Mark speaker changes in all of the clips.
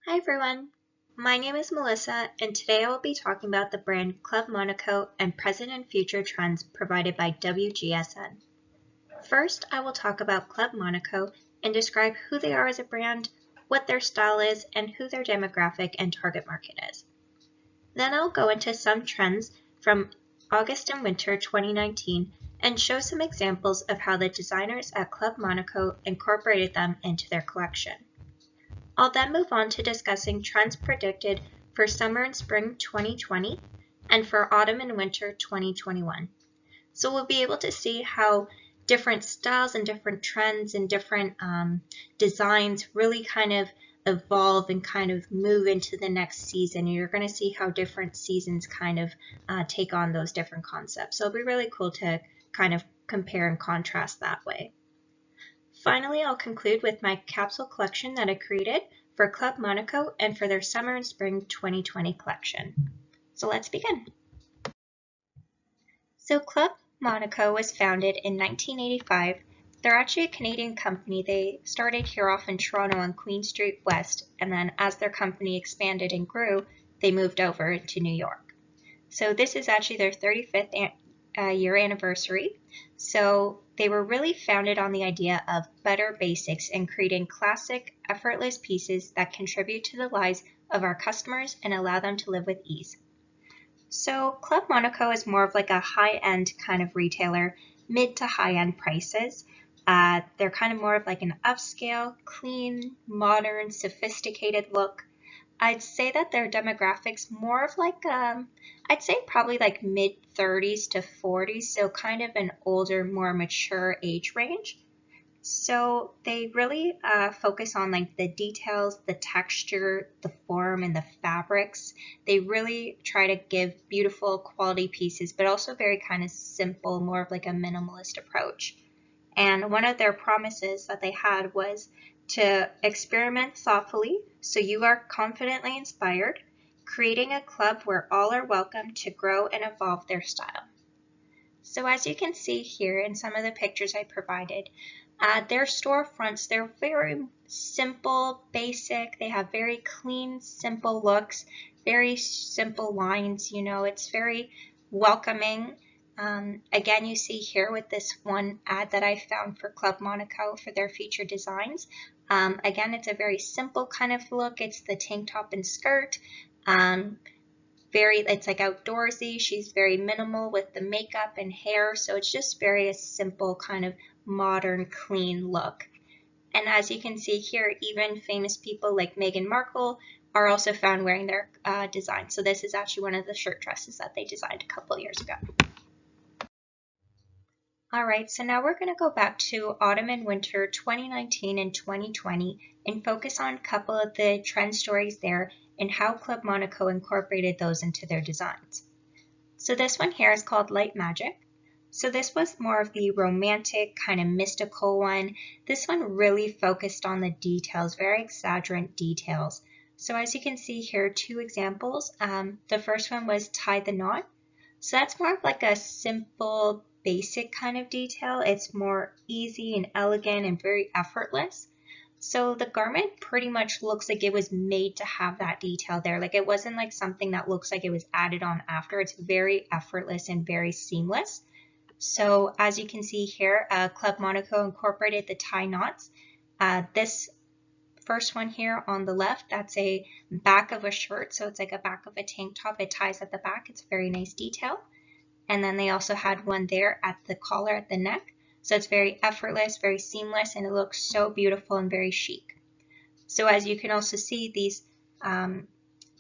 Speaker 1: Hi everyone, my name is Melissa and today I will be talking about the brand Club Monaco and present and future trends provided by WGSN. First, I will talk about Club Monaco and describe who they are as a brand, what their style is, and who their demographic and target market is. Then I'll go into some trends from August and winter 2019 and show some examples of how the designers at Club Monaco incorporated them into their collection. I'll then move on to discussing trends predicted for summer and spring 2020 and for autumn and winter 2021. So we'll be able to see how different styles and different trends and different designs really kind of evolve and kind of move into the next season. And you're going to see how different seasons kind of take on those different concepts. So it'll be really cool to kind of compare and contrast that way. Finally, I'll conclude with my capsule collection that I created for Club Monaco and for their summer and spring 2020 collection. So let's begin. So Club Monaco was founded in 1985. They're actually a Canadian company. They started here off in Toronto on Queen Street West, and then as their company expanded and grew, they moved over to New York. So this is actually their 35th year anniversary. So they were really founded on the idea of better basics and creating classic, effortless pieces that contribute to the lives of our customers and allow them to live with ease. So Club Monaco is more of like a high-end kind of retailer, mid to high-end prices. They're kind of more of like an upscale, clean, modern, sophisticated look. I'd say that their demographics more of like, I'd say probably like mid 30s to 40s, so kind of an older, more mature age range. So they really focus on like the details, the texture, the form, and the fabrics. They really try to give beautiful quality pieces, but also very kind of simple, more of like a minimalist approach. And one of their promises that they had was to experiment thoughtfully so you are confidently inspired, creating a club where all are welcome to grow and evolve their style. So as you can see here in some of the pictures I provided, their storefronts, they're very simple, basic. They have very clean, simple looks, very simple lines. You know, it's very welcoming. Again, you see here with this one ad that I found for Club Monaco for their featured designs. Again, it's a very simple kind of look. It's the tank top and skirt. It's like outdoorsy. She's very minimal with the makeup and hair. So it's just very a simple kind of modern, clean look. And as you can see here, even famous people like Meghan Markle are also found wearing their design. So this is actually one of the shirt dresses that they designed a couple years ago. All right, so now we're going to go back to autumn and winter 2019 and 2020 and focus on a couple of the trend stories there and how Club Monaco incorporated those into their designs. So this one here is called Light Magic. So this was more of the romantic, kind of mystical one. This one really focused on the details, very exaggerant details. So as you can see here, two examples. The first one was Tie the Knot. So that's more of like a simple, basic kind of detail. It's more easy and elegant and very effortless. So the garment pretty much looks like it was made to have that detail there. Like it wasn't like something that looks like it was added on after. It's very effortless and very seamless. So as you can see here, Club Monaco incorporated the tie knots. This first one here on the left, that's a back of a shirt. So it's like a back of a tank top. It ties at the back. It's a very nice detail. And then they also had one there at the collar at the neck. So it's very effortless, very seamless, and it looks so beautiful and very chic. So as you can also see, these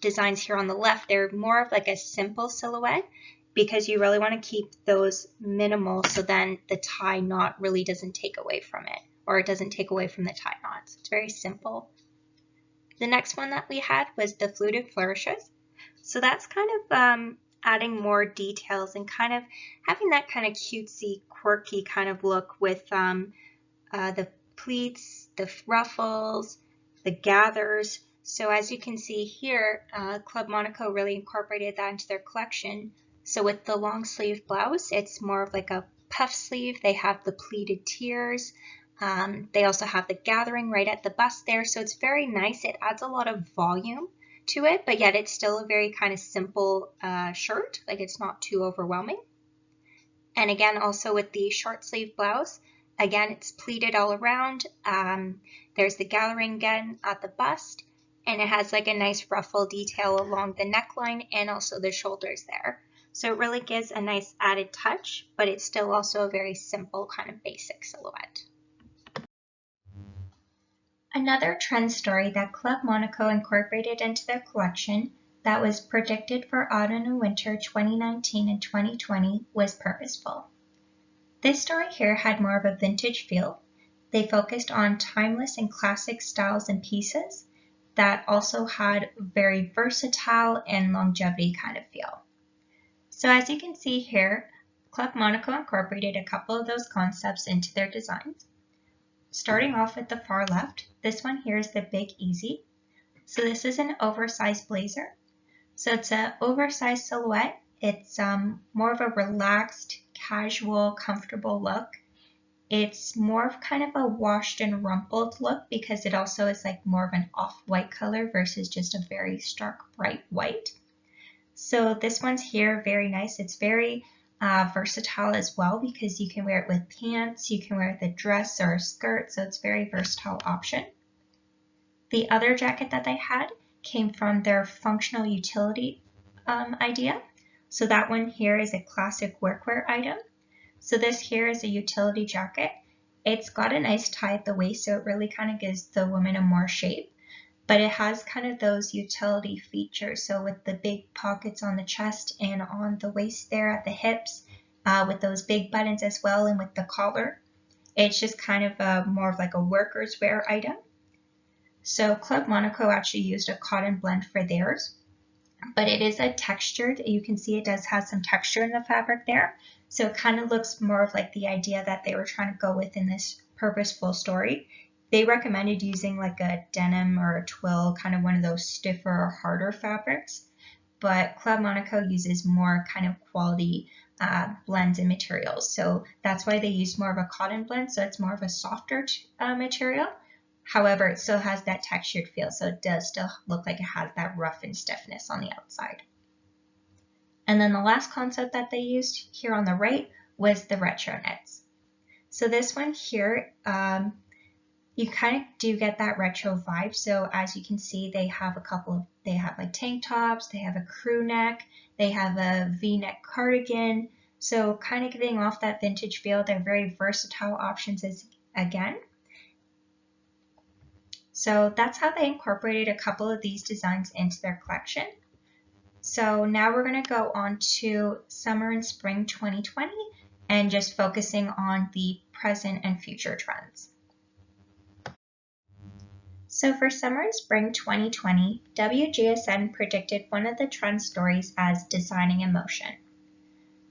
Speaker 1: designs here on the left, they're more of like a simple silhouette because you really want to keep those minimal so then the tie knot really doesn't take away from it, or it doesn't take away from the tie knots. It's very simple. The next one that we had was the fluted flourishes. So that's kind of adding more details and kind of having that kind of cutesy, quirky kind of look with the pleats, the ruffles, the gathers. So as you can see here, Club Monaco really incorporated that into their collection. So with the long sleeve blouse, it's more of like a puff sleeve. They have the pleated tiers. They also have the gathering right at the bust there, so it's very nice. It adds a lot of volume to it, but yet it's still a very kind of simple shirt, like it's not too overwhelming. And again, also with the short sleeve blouse, again, it's pleated all around. There's the gathering again at the bust, and it has like a nice ruffle detail along the neckline and also the shoulders there. So it really gives a nice added touch, but it's still also a very simple kind of basic silhouette. Another trend story that Club Monaco incorporated into their collection that was predicted for autumn and winter 2019 and 2020 was purposeful. This story here had more of a vintage feel. They focused on timeless and classic styles and pieces that also had very versatile and longevity kind of feel. So as you can see here, Club Monaco incorporated a couple of those concepts into their designs. Starting off with the far left, this one here is the Big Easy. So this is an oversized blazer. So it's an oversized silhouette. It's more of a relaxed, casual, comfortable look. It's more of kind of a washed and rumpled look because it also is like more of an off-white color versus just a very stark, bright white. So this one's here, very nice. It's very versatile as well because you can wear it with pants, you can wear it with a dress or a skirt, so it's a very versatile option. The other jacket that they had came from their functional utility idea. So that one here is a classic workwear item. So this here is a utility jacket. It's got a nice tie at the waist, so it really kind of gives the woman a more shape. But it has kind of those utility features. So with the big pockets on the chest and on the waist there at the hips, with those big buttons as well, and with the collar, it's just kind of more of like a worker's wear item. So Club Monaco actually used a cotton blend for theirs, but it is a textured, you can see it does have some texture in the fabric there. So it kind of looks more of like the idea that they were trying to go with in this purposeful story. They recommended using like a denim or a twill, kind of one of those stiffer or harder fabrics, but Club Monaco uses more kind of quality blends and materials. So that's why they use more of a cotton blend, so it's more of a softer material. However, it still has that textured feel, so it does still look like it has that rough and stiffness on the outside. And then the last concept that they used here on the right was the retro knits. So this one here, you kind of do get that retro vibe. So as you can see, they have they have like tank tops, they have a crew neck, they have a V-neck cardigan. So kind of giving off that vintage feel. They're very versatile options again. So that's how they incorporated a couple of these designs into their collection. So now we're going to go on to summer and spring 2020 and just focusing on the present and future trends. So for summer and spring 2020, WGSN predicted one of the trend stories as designing in motion.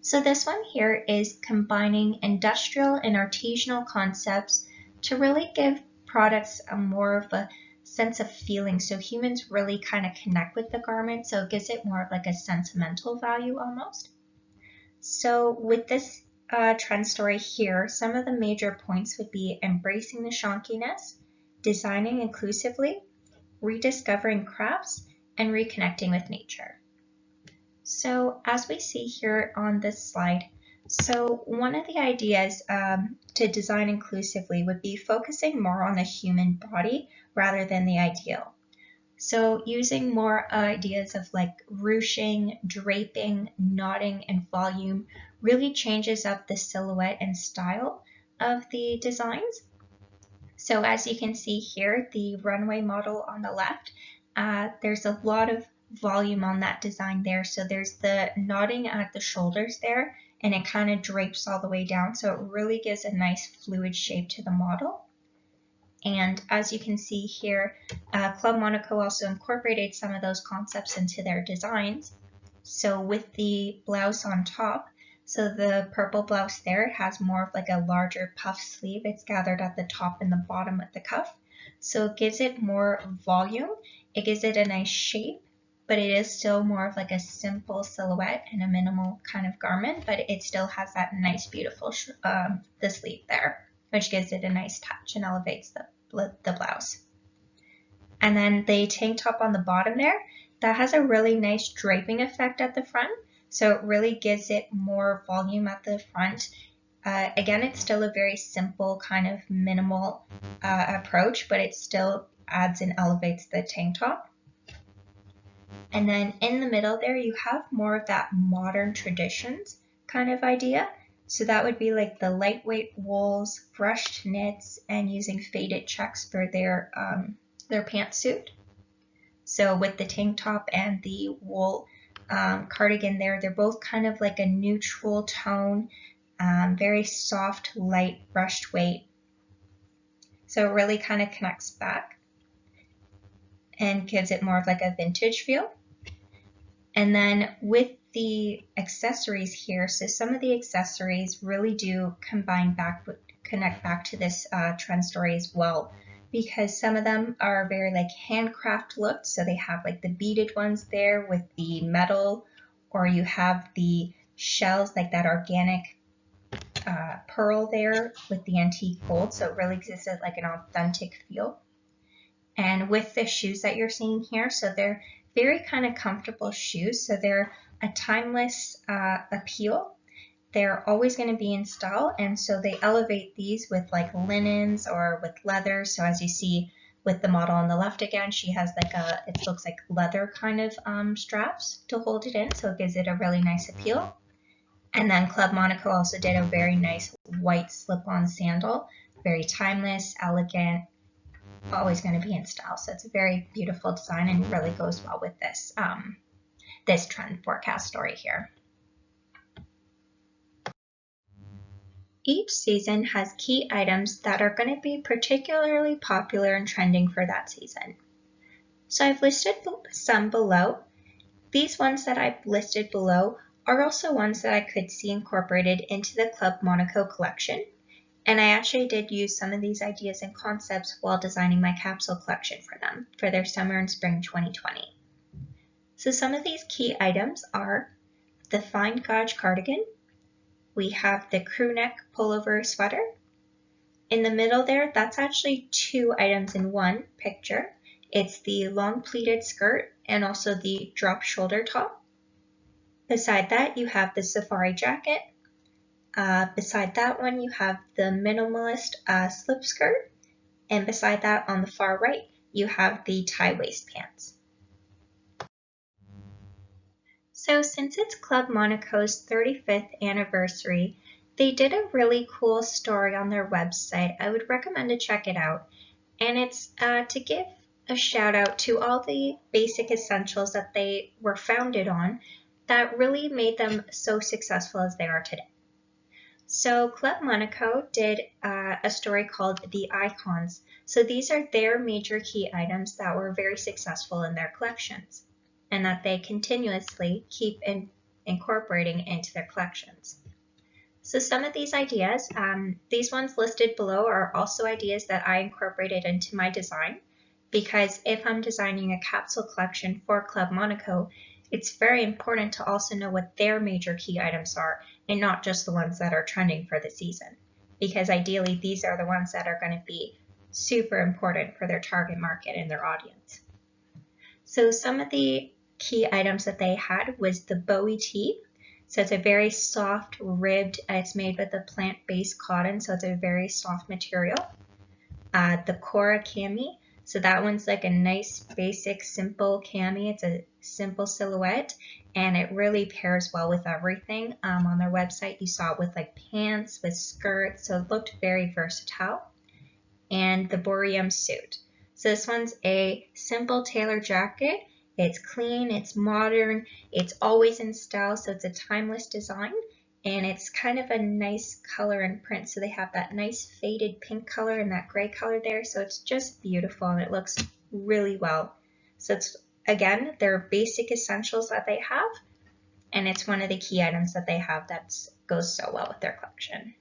Speaker 1: So this one here is combining industrial and artisanal concepts to really give products a more of a sense of feeling. So humans really kind of connect with the garment, so it gives it more of like a sentimental value almost. So with this trend story here, some of the major points would be embracing the chonkiness, designing inclusively, rediscovering crafts, and reconnecting with nature. So as we see here on this slide, so one of the ideas to design inclusively would be focusing more on the human body rather than the ideal. So using more ideas of like ruching, draping, knotting, and volume really changes up the silhouette and style of the designs. So as you can see here, the runway model on the left, there's a lot of volume on that design there. So there's the knotting at the shoulders there, and it kind of drapes all the way down. So it really gives a nice fluid shape to the model. And as you can see here, Club Monaco also incorporated some of those concepts into their designs. So with the blouse on top, so the purple blouse there has more of like a larger puff sleeve. It's gathered at the top and the bottom at the cuff. So it gives it more volume. It gives it a nice shape, but it is still more of like a simple silhouette and a minimal kind of garment, but it still has that nice, beautiful, the sleeve there. which gives it a nice touch and elevates the blouse. And then the tank top on the bottom there, that has a really nice draping effect at the front. So it really gives it more volume at the front. Again, it's still a very simple kind of minimal approach, but it still adds and elevates the tank top. And then in the middle there, you have more of that modern traditions kind of idea. So that would be like the lightweight wools, brushed knits, and using faded checks for their pantsuit. So with the tank top and the wool cardigan there, they're both kind of like a neutral tone, very soft, light, brushed weight. So it really kind of connects back and gives it more of like a vintage feel. And then with the accessories here, so some of the accessories really do connect back to this trend story as well, because some of them are very like handcraft looked. So they have like the beaded ones there with the metal, or you have the shells like that organic pearl there with the antique gold. So it really gives it like an authentic feel. And with the shoes that you're seeing here, so they're very kind of comfortable shoes. So they're a timeless appeal. They're always going to be in style, and so they elevate these with like linens or with leather. So as you see with the model on the left again, she has like it looks like leather kind of straps to hold it in, so it gives it a really nice appeal. And then Club Monaco also did a very nice white slip-on sandal, very timeless, elegant, always going to be in style. So it's a very beautiful design and really goes well with this this trend forecast story here. Each season has key items that are going to be particularly popular and trending for that season. So I've listed some below. These ones that I've listed below are also ones that I could see incorporated into the Club Monaco collection. And I actually did use some of these ideas and concepts while designing my capsule collection for them for their summer and spring 2020. So some of these key items are the fine gauge cardigan. We have the crew neck pullover sweater. In the middle there, that's actually two items in one picture. It's the long pleated skirt and also the drop shoulder top. Beside that, you have the safari jacket. Beside that one, you have the minimalist slip skirt. And beside that, on the far right, you have the tie waist pants. So since it's Club Monaco's 35th anniversary, they did a really cool story on their website. I would recommend to check it out. And it's to give a shout out to all the basic essentials that they were founded on that really made them so successful as they are today. So Club Monaco did a story called The Icons. So these are their major key items that were very successful in their collections and that they continuously keep incorporating into their collections. So some of these ideas, these ones listed below are also ideas that I incorporated into my design, because if I'm designing a capsule collection for Club Monaco, it's very important to also know what their major key items are and not just the ones that are trending for the season, because ideally these are the ones that are going to be super important for their target market and their audience. So some of the key items that they had was the Bowie tee. So it's a very soft ribbed, it's made with a plant-based cotton, so it's a very soft material. The Cora cami, so that one's like a nice basic simple cami. It's a simple silhouette and it really pairs well with everything. On their website you saw it with like pants, with skirts, so it looked very versatile. And the Boreum suit. So this one's a simple tailor jacket. It's clean, it's modern, it's always in style, so it's a timeless design, and it's kind of a nice color and print. So they have that nice faded pink color and that gray color there, so it's just beautiful and it looks really well. So it's, again, they're basic essentials that they have, and it's one of the key items that they have that goes so well with their collection.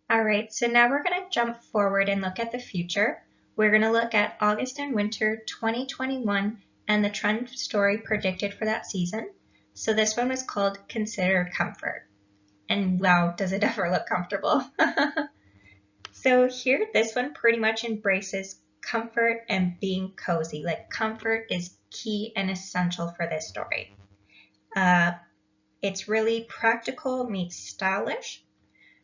Speaker 1: All right, so now we're going to jump forward and look at the future. We're going to look at August and winter 2021 and the trend story predicted for that season. So this one was called Consider Comfort. And wow, does it ever look comfortable. So here, this one pretty much embraces comfort and being cozy. Like comfort is key and essential for this story. It's really practical meets stylish.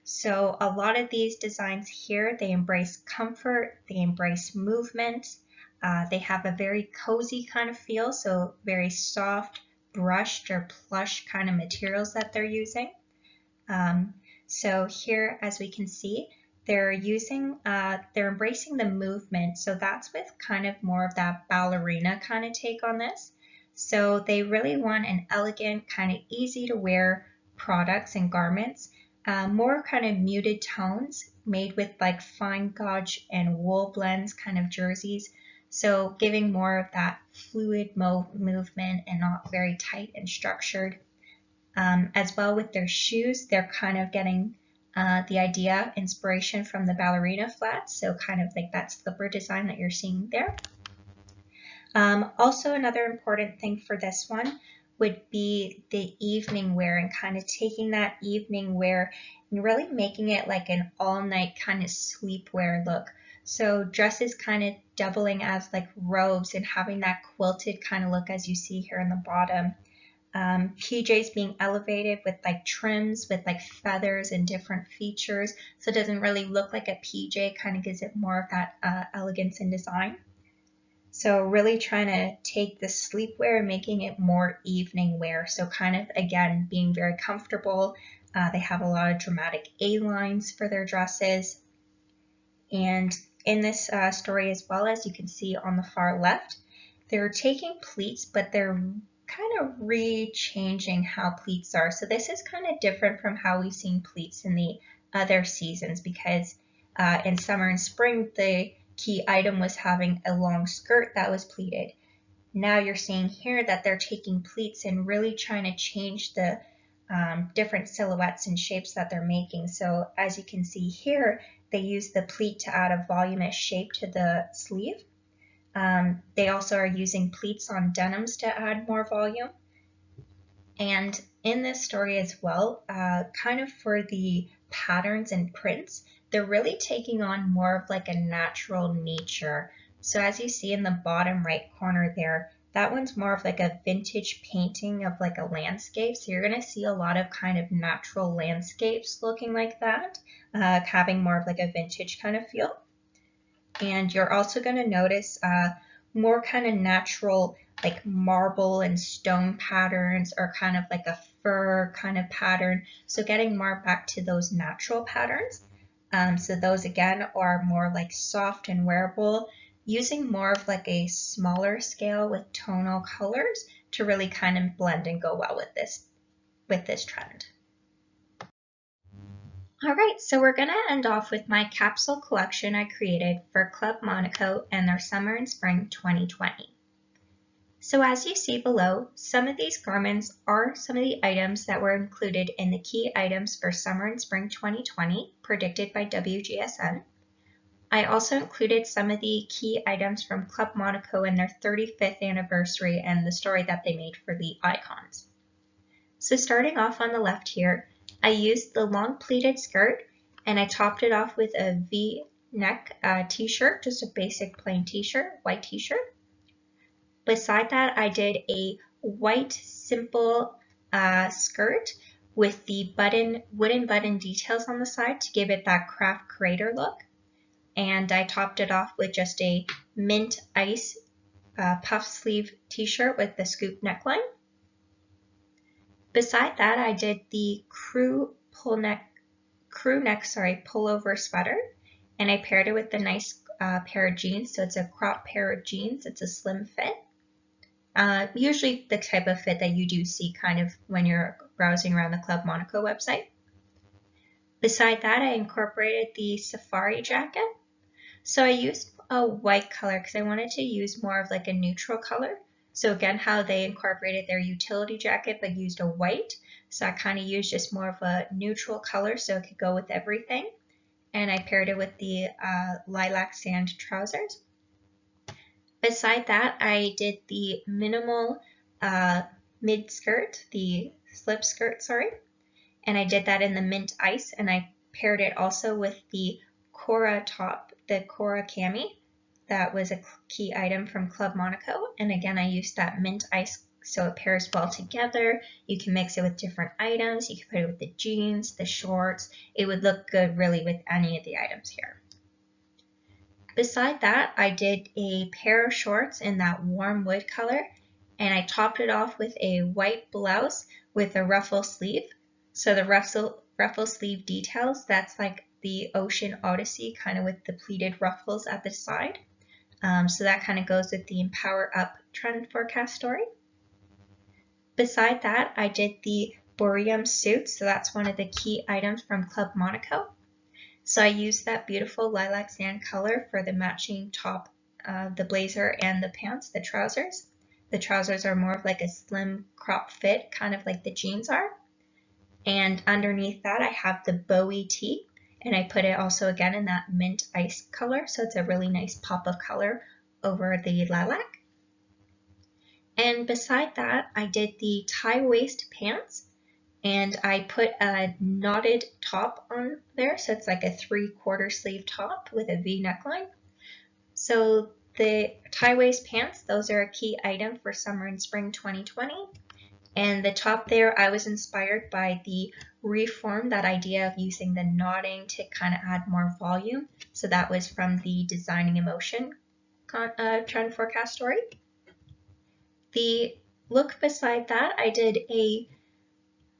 Speaker 1: So a lot of these designs here, they embrace comfort, they embrace movement, they have a very cozy kind of feel, so very soft, brushed or plush kind of materials that they're using. So here, as we can see, they're embracing the movement. So that's with kind of more of that ballerina kind of take on this. So they really want an elegant, kind of easy to wear products and garments, more kind of muted tones made with like fine gauge and wool blends kind of jerseys. So giving more of that fluid movement and not very tight and structured. As well with their shoes, they're kind of getting the idea, inspiration from the ballerina flats, so kind of like that slipper design that you're seeing there. Also, another important thing for this one would be the evening wear and kind of taking that evening wear and really making it like an all-night kind of sleepwear look. So dresses kind of doubling as like robes and having that quilted kind of look as you see here in the bottom. PJs being elevated with like trims with like feathers and different features, so it doesn't really look like a PJ, kind of gives it more of that elegance and design. So really trying to take the sleepwear and making it more evening wear, so kind of again being very comfortable. They have a lot of dramatic A-lines for their dresses, and in this story as well, as you can see on the far left, they're taking pleats, but they're kind of re-changing how pleats are. So this is kind of different from how we've seen pleats in the other seasons, because in summer and spring, the key item was having a long skirt that was pleated. Now you're seeing here that they're taking pleats and really trying to change the different silhouettes and shapes that they're making. So as you can see here, they use the pleat to add a voluminous shape to the sleeve. They also are using pleats on denims to add more volume. And in this story as well, kind of for the patterns and prints, they're really taking on more of like a natural nature. So as you see in the bottom right corner there, that one's more of like a vintage painting of like a landscape. So you're going to see a lot of kind of natural landscapes looking like that, having more of like a vintage kind of feel. And you're also going to notice more kind of natural like marble and stone patterns, or kind of like a fur kind of pattern. So getting more back to those natural patterns. So those again are more like soft and wearable, using more of like a smaller scale with tonal colors to really kind of blend and go well with this trend. All right, so we're going to end off with my capsule collection I created for Club Monaco and their summer and spring 2020. So as you see below, some of these garments are some of the items that were included in the key items for summer and spring 2020 predicted by WGSN. I also included some of the key items from Club Monaco and their 35th anniversary and the story that they made for the icons. So starting off on the left here, I used the long pleated skirt and I topped it off with a V-neck t-shirt, just a basic plain t-shirt, white t-shirt. Beside that, I did a white simple skirt with the wooden button details on the side to give it that craft creator look. And I topped it off with just a mint ice puff sleeve t-shirt with the scoop neckline. Beside that, I did the crew neck pullover sweater, and I paired it with the nice pair of jeans. So it's a crop pair of jeans. It's a slim fit. Usually the type of fit that you do see kind of when you're browsing around the Club Monaco website. Beside that, I incorporated the safari jacket. So I used a white color because I wanted to use more of like a neutral color. So again, how they incorporated their utility jacket but used a white. So I kind of used just more of a neutral color so it could go with everything. And I paired it with the lilac sand trousers. Beside that, I did the minimal mid skirt, the slip skirt, sorry. and I did that in the mint ice, and I paired it also with the Cora top, the Cora cami. That was a key item from Club Monaco, and again I used that mint ice so it pairs well together. You can mix it with different items. You can put it with the jeans, the shorts. It would look good really with any of the items here. Beside that, I did a pair of shorts in that warm wood color, and I topped it off with a white blouse with a ruffle sleeve. So the ruffle sleeve details, that's like the Ocean Odyssey, kind of with the pleated ruffles at the side. So that kind of goes with the Empower Up trend forecast story. Beside that, I did the Boreum suit, so that's one of the key items from Club Monaco. So I used that beautiful lilac sand color for the matching top, the blazer, and the pants, the trousers. The trousers are more of like a slim crop fit, kind of like the jeans are. And underneath that, I have the Bowie tee, and I put it also again in that mint ice color, so it's a really nice pop of color over the lilac. And beside that, I did the tie waist pants, and I put a knotted top on there, so it's like a 3/4 sleeve top with a V neckline. So the tie waist pants, those are a key item for summer and spring 2020. And the top there, I was inspired by the Reform, that idea of using the knotting to kind of add more volume. So that was from the Designing Emotion trend forecast story. The look beside that, I did a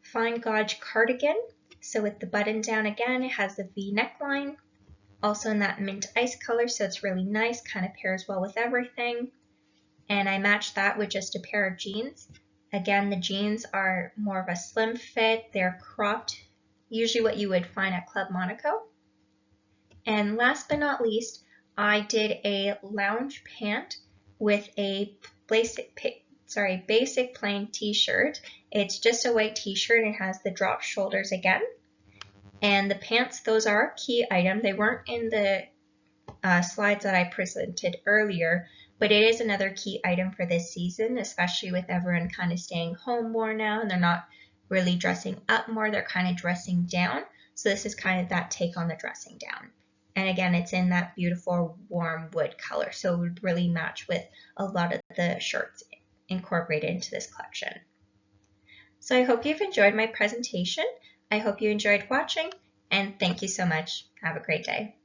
Speaker 1: fine gauge cardigan. So with the button down again, it has the V neckline, also in that mint ice color, so it's really nice, kind of pairs well with everything. And I matched that with just a pair of jeans. Again, the jeans are more of a slim fit, they're cropped, usually what you would find at Club Monaco. And last but not least, I did a lounge pant with a basic plain t-shirt. It's just a white t-shirt and it has the drop shoulders again. And the pants, those are a key item. They weren't in the slides that I presented earlier, but it is another key item for this season, especially with everyone kind of staying home more now and they're not really dressing up more, they're kind of dressing down. So this is kind of that take on the dressing down. And again, it's in that beautiful warm wood color, so it would really match with a lot of the shirts incorporated into this collection. So I hope you've enjoyed my presentation. I hope you enjoyed watching, and thank you so much. Have a great day.